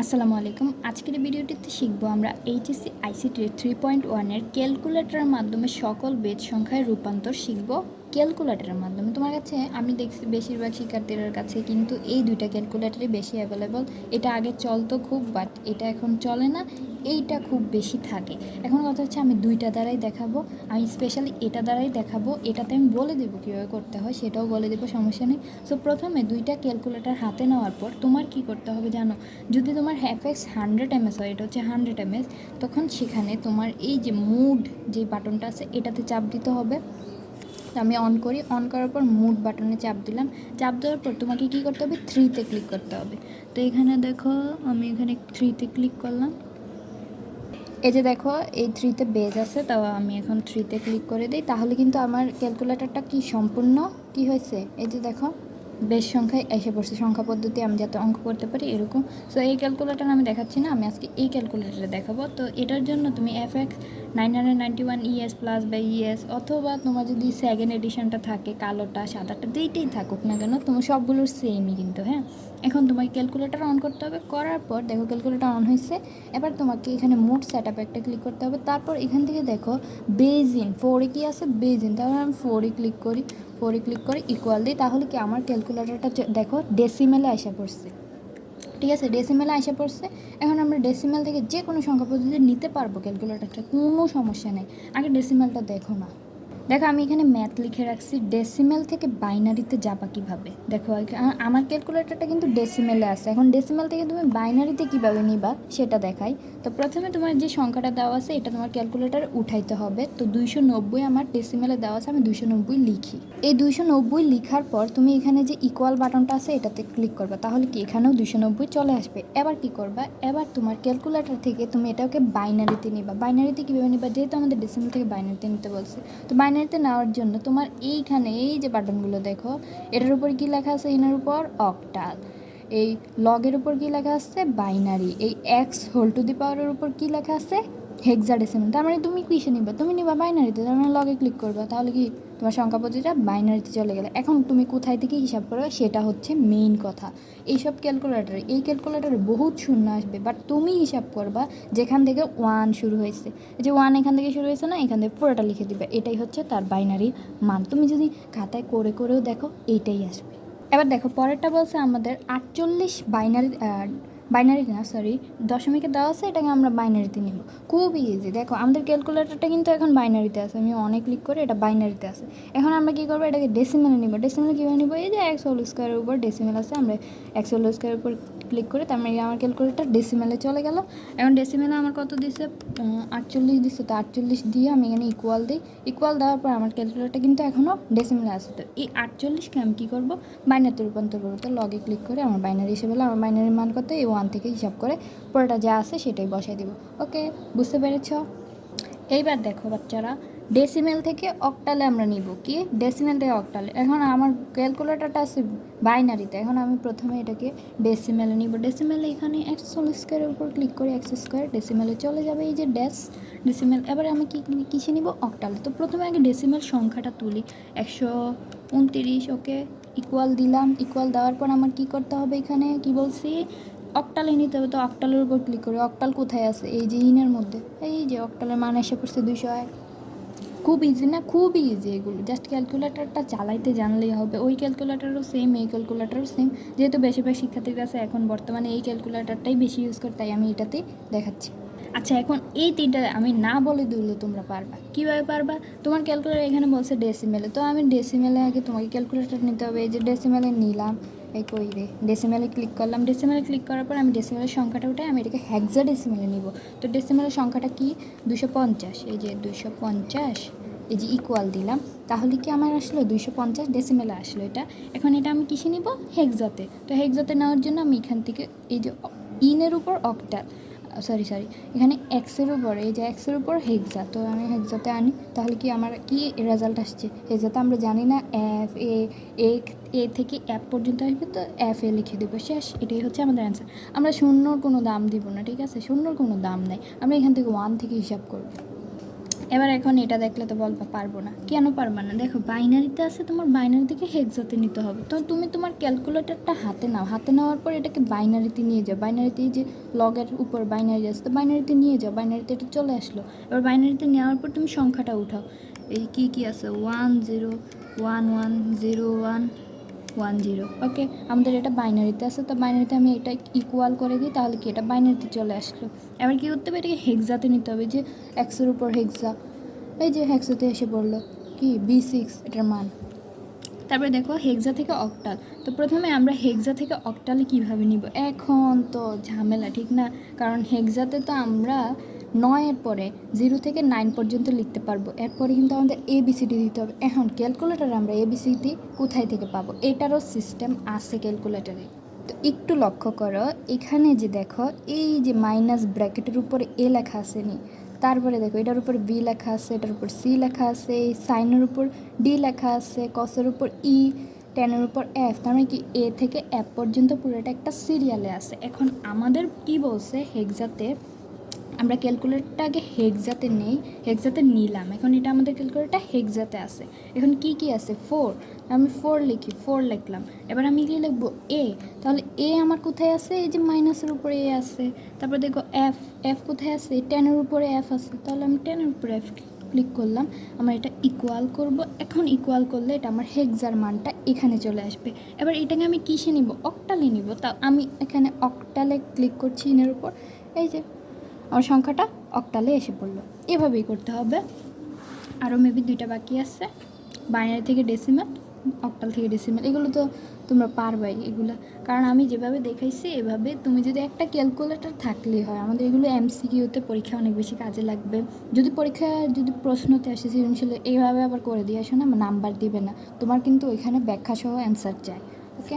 আসসালামু আলাইকুম। আজকের ভিডিওটিতে শিখব আমরা এইচএসসি আইসিটি 3.1 ক্যালকুলেটরের মাধ্যমে সকল বেজ সংখ্যায় রূপান্তর শিখব। ক্যালকুলেটরের মাধ্যমে তোমার কাছে আমি দেখছি বেশিরভাগ শিক্ষার্থীদের কাছে কিন্তু এই দুইটা ক্যালকুলেটরই বেশি অ্যাভেলেবল। এটা আগে চলতো খুব, বাট এটা এখন চলে না, এইটা খুব বেশি থাকে। এখন কথা হচ্ছে আমি দুইটা দ্বারাই দেখাবো, আমি স্পেশালি এটা দ্বারাই দেখাবো। এটাতে আমি বলে দেবো কীভাবে করতে হয়, সেটাও বলে দেবো, সমস্যা নেই। সো প্রথমে দুইটা ক্যালকুলেটর হাতে নেওয়ার পর তোমার কি করতে হবে জানো? যদি তোমার হ্যাফএক্স 100 ms হয়, এটা হচ্ছে 100 ms, তখন সেখানে তোমার এই যে মুড যে বাটনটা আছে এটাতে চাপ দিতে হবে। তো আমি অন করি, অন করার পর মুড বাটনে চাপ দিলাম। চাপ দেওয়ার পর তোমাকে কী করতে হবে? 3-তে ক্লিক করতে হবে। তো এখানে দেখো আমি এখানে 3-তে ক্লিক করলাম। এই যে দেখো এই 3-তে বেজ আছে, তাও আমি এখন 3-তে ক্লিক করে দিই, তাহলে কিন্তু আমার ক্যালকুলেটরটা কি সম্পূর্ণ কি হয়েছে, এই যে দেখো বেশ সংখ্যায় এসে পড়ছে। সংখ্যা পদ্ধতি আমি যাতে অঙ্ক করতে পারি এরকম। সো এই ক্যালকুলেটর আমি দেখাচ্ছি না, আমি আজকে এই ক্যালকুলেটরে দেখাবো। তো এটার জন্য তুমি FX 991 ES প্লাস বা ES, অথবা তোমার যদি সেকেন্ড এডিশনটা থাকে কালোটা সাদাটা যেইটাই থাকুক না কেন, তোমার সবগুলোর সেমই কিন্তু। হ্যাঁ, এখন তোমাকে ক্যালকুলেটর অন করতে হবে। করার পর দেখো ক্যালকুলেটর অন হয়েছে। এবার তোমাকে এখানে মোড সেট আপ একটা ক্লিক করতে হবে। তারপর এখান থেকে দেখো বেজিন 4-এ কি আছে, বেজিন, তাহলে আমি 4-এ ক্লিক করি। 4-এ ক্লিক করে ইকুয়াল দিই, তাহলে কি আমার ক্যালকুলেটরটা দেখো ডেসিমেলে আসা পড়ছে। ঠিক আছে, ডেসিমেলে আসা পড়ছে। এখন আমরা ডেসিমেল থেকে যে কোনো সংখ্যা পদ্ধতি নিতে পারবো ক্যালকুলেটরটা, কোনো সমস্যা নেই। আগে ডেসিমেলটা দেখো না। দেখো আমি এখানে ম্যাথ লিখে রাখছি, ডেসিমেল থেকে বাইনারিতে যাবা কীভাবে। দেখো আমার ক্যালকুলেটরটা কিন্তু ডেসিমেলে আছে। এখন ডেসিমেল থেকে তুমি বাইনারিতে কীভাবে নিবা সেটা দেখাই। তো প্রথমে তোমার যে সংখ্যাটা দেওয়া আছে এটা তোমার ক্যালকুলেটারে উঠাইতে হবে। তো 290 আমার ডেসিমেলে দেওয়া আছে, আমি 290 লিখি। এই 290 লিখার পর তুমি এখানে যে ইকুয়াল বাটনটা আছে এটাতে ক্লিক করবা, তাহলে কি এখানেও 290 চলে আসবে। এবার কি করবা, এবার তোমার ক্যালকুলেটর থেকে তুমি এটাকে বাইনারিতে নিবা। বাইনারিতে কীভাবে নিবা, যেহেতু আমাদের ডেসিমেল থেকে বাইনারিতে নিতে বলছে, তো বাইনারিতে নেওয়ার জন্য তোমার এইখানে এই যে বাটনগুলো দেখো, এটার উপর কি লেখা আছে, এনার উপর অক্টাল, এই লগের উপর কি লেখা আছে, বাইনারি, এই এক্স হোল টু দি পাওয়ারের উপর কি লেখা আছে, হেক্সাডেসিমাল। তার মানে তুমি কিসে নিবা, তুমি নিবা বাইনারিতে। তার মানে লগে ক্লিক করবা, তাহলে কি তোমার সংখ্যা পদ্ধতিটা বাইনারিতে চলে গেলে। এখন তুমি কোথায় থেকে হিসাব করবে সেটা হচ্ছে মেইন কথা। এইসব ক্যালকুলেটারে, এই ক্যালকুলেটারে বহুত শূন্য আসবে, বাট তুমি হিসাব করবা যেখান থেকে 1 শুরু হয়েছে। এই যে 1 এখান থেকে শুরু হয়েছে না, এখান থেকে পুরোটা লিখে দিবে, এটাই হচ্ছে তার বাইনারি মান। তুমি যদি খাতায় করে করেও দেখো এইটাই আসবে। এবার দেখো পরেরটা বলছে আমাদের 48 বাইনারি না, সরি, দশমিকে দেওয়া আছে, এটাকে আমরা বাইনারিতে নিব। খুব ইজি। দেখো আমাদের ক্যালকুলেটরটা কিন্তু এখন বাইনারিতে আছে, আমি অনেক ক্লিক করে এটা বাইনারিতে আছে। এখন আমরা কী করবো, এটাকে ডেসিমেলে নিব। ডেসিমেলে কীভাবে নিব, এই যে এক্স হোল স্কোয়ারের উপর ডেসিমেল আছে, আমরা এক্স হোল স্কোয়ারের উপর ক্লিক করে, তার মানে আমার ক্যালকুলেটর ডেসিমেলে চলে গেল। এখন ডেসিমেলে আমার কত দিছে, 48 দিচ্ছে। তো 48 দিয়ে আমি এখানে ইকুয়াল দিই। ইকুয়াল দেওয়ার পর আমার ক্যালকুলেটর কিন্তু এখনও ডেসিমেলে আছে। তো এই 48কে আমি কী করবো, বাইনারিতে রূপান্তর করবো। তো লগে ক্লিক করে আমার বাইনারি হিসেবে হলো, আমার বাইনারির মান কত, এই 1 থেকে হিসাব করে পুরোটা যা আছে সেটাই বসাই দিব। ওকে, বুঝতে পেরেছ? এইবার দেখো বাচ্চারা, ডেসিমেল থেকে অক্টালে আমরা নিব কি, ডেসিমেল থেকে অক্টালে। এখন আমার ক্যালকুলেটরটা আছে বাইনারিতে, এখন আমি প্রথমে এটাকে ডেসিমেলে নিব। ডেসিমেলে এখানে এক্স হোল স্কোয়ারের উপর ক্লিক করে এক্স স্কোয়ার, ডেসিমেলে চলে যাবে, এই যে ডেসিমেল। এবারে আমি কিসে নিব, অক্টালে। তো প্রথমে আগে ডেসিমেল সংখ্যাটা তুলি, 129। ওকে, ইকুয়াল দিলাম। ইকুয়াল দেওয়ার পর আমার কি করতে হবে, এখানে কি বলছি, অক্টালে নিতে হবে। তো অক্টালের উপর ক্লিক করি। অক্টাল কোথায় আছে, এই যে ইনের মধ্যে, এই যে অক্টালের মান এসে পড়ছে 201। খুব ইজি না, খুবই ইজি এগুলো, জাস্ট ক্যালকুলেটরটা চালাইতে জানলেই হবে। ওই ক্যালকুলেটারও সেম, এই ক্যালকুলেটারও সেম। যেহেতু বেশিরভাগ শিক্ষার্থীর কাছে এখন বর্তমানে এই ক্যালকুলেটারটাই বেশি ইউজ করে, তাই আমি এটাতেই দেখাচ্ছি। আচ্ছা, এখন এই তিনটা আমি না বলে দিলে তোমরা পারবা। কীভাবে পারবা, তোমার ক্যালকুলেটার এখানে বলছে ডেসিমেলে, তো আমি ডেসিমেলে আগে তোমাকে ক্যালকুলেটার নিতে হবে। এই যে ডেসিমেলে নিলাম, এই কই রে, ডেসিমেলে ক্লিক করলাম। ডেসিমেলে ক্লিক করার পর আমি ডেসিমেলের সংখ্যাটা উঠে আমি এটাকে হেক্সাডেসিমেলে নিব। তো ডেসিমেলের সংখ্যাটা কি, 250। এই যে 250, এই যে ইকুয়াল দিলাম, তাহলে কি আমার আসলো 250 ডেসিমেলে আসলো এটা। এখন এটা আমি কিসে নিব, হেক্সাতে। তো হেক্সাতে নেওয়ার জন্য আমি এখান থেকে এই যে ইনের উপর অক্টাল, সরি এখানে এক্সের উপর, এই যে এক্সের উপর হেক্সা, তো আমি হেক্সাতে আনি। তাহলে কি আমার কি রেজাল্ট আসছে, হেক্সাতে আমরা জানি না এফ এ থেকে অ্যাপ পর্যন্ত আসবে, তো এফ এ লিখে দেবো, শেষ। এটাই হচ্ছে আমাদের অ্যান্সার। আমরা শূন্যর কোনো দাম দিব না, ঠিক আছে, শূন্যর কোনো দাম নাই। আমরা এখান থেকে 1 থেকে হিসাব করব। এবার এখন এটা দেখলে তো বলবা পারবো না, কেন পারবা না? দেখো বাইনারিতে আছে, তোমার বাইনারি থেকে হেক্সাতে নিতে হবে। তো তুমি তোমার ক্যালকুলেটরটা হাতে নাও, হাতে নেওয়ার পর এটাকে বাইনারিতে নিয়ে যাও। বাইনারিতে যে লগের উপর বাইনারি আছে, তো বাইনারিতে নিয়ে যাও। বাইনারিতে এটা চলে আসলো। এবার বাইনারিতে নেওয়ার পর তুমি সংখ্যাটা উঠাও। এই কি আছে 10110110, ওকে। আমাদের এটা বাইনারিতে আছে, তো বাইনারিতে আমি এটা ইকুয়াল করে দিই, তাহলে কি এটা বাইনারিতে চলে আসলো। এবার কী করতে হবে, এটাকে হেক্সাতে নিতে হবে। যে এক্সের উপর হেক্সা, এই যে হেক্সাতে এসে পড়লো কি B6 এটার মান। তারপরে দেখো হেক্সা থেকে অক্টাল। তো প্রথমে আমরা হেক্সা থেকে অক্টালে কীভাবে নিব, এখন তো ঝামেলা, ঠিক না? কারণ হেক্সাতে তো আমরা 9-এর পরে 0 থেকে 9 পর্যন্ত লিখতে পারবো। এরপরে কিন্তু আমাদের ABCD দিতে হবে। এখন ক্যালকুলেটারে আমরা ABCD কোথায় থেকে পাবো, এটারও সিস্টেম আছে ক্যালকুলেটারে। তো একটু লক্ষ্য করো, এখানে যে দেখো এই যে মাইনাস ব্র্যাকেটের উপরে A লেখা আছে নি, তারপরে দেখো এটার উপর B লেখা আছে, এটার উপর C লেখা আছে, এই সাইনের উপর D লেখা আছে, কসের উপর E, টেনের উপর F। তার মানে কি A থেকে F পর্যন্ত পুরোটা একটা সিরিয়ালে আছে। এখন আমাদের কি বলছে, হেক্সাতে আমরা ক্যালকুলেটরটা আগে হেক্সাতে নেই, হেক্সাতে নিলাম। এখন এটা আমাদের ক্যালকুলেটরটা হেক্সাতে আছে। এখন কি আছে 4, আমি 4 লিখি, 4 লিখলাম। এবার আমি কি লিখবো A, তাহলে A আমার কোথায় আছে, এই যে মাইনাসের উপরে A আছে। তারপর দেখো F কোথায় আছে, 10-এর উপরে F আছে, তাহলে আমি 10-এর উপরে F ক্লিক করলাম। আমরা এটা ইকুয়াল করব। এখন ইকুয়াল করলে এটা আমার হেক্সার মানটা এখানে চলে আসবে। এবার এটাকে আমি কিসে নিব, অক্টালে নিব। তা আমি এখানে অক্টালে ক্লিক করছি, এর উপর এই যে আমার সংখ্যাটা অক্টালে এসে পড়লো। এভাবেই করতে হবে। আরও মেবি 2টা বাকি আছে, বাইনারি থেকে ডেসিমাল, অক্টাল থেকে ডেসিমাল। এগুলো তো তোমরা পারবাই এগুলো, কারণ আমি যেভাবে দেখাইছি এভাবে তুমি যদি একটা ক্যালকুলেটর থাকলেই হয়। আমাদের এগুলো MCQতে পরীক্ষা অনেক বেশি কাজে লাগবে। যদি প্রশ্নতে আসে সৃজনশীল, এইভাবে আবার করে দিয়ে আসো না, নাম্বার দিবে না তোমার, কিন্তু ওইখানে ব্যাখ্যা সহ অ্যান্সার চাই, ওকে।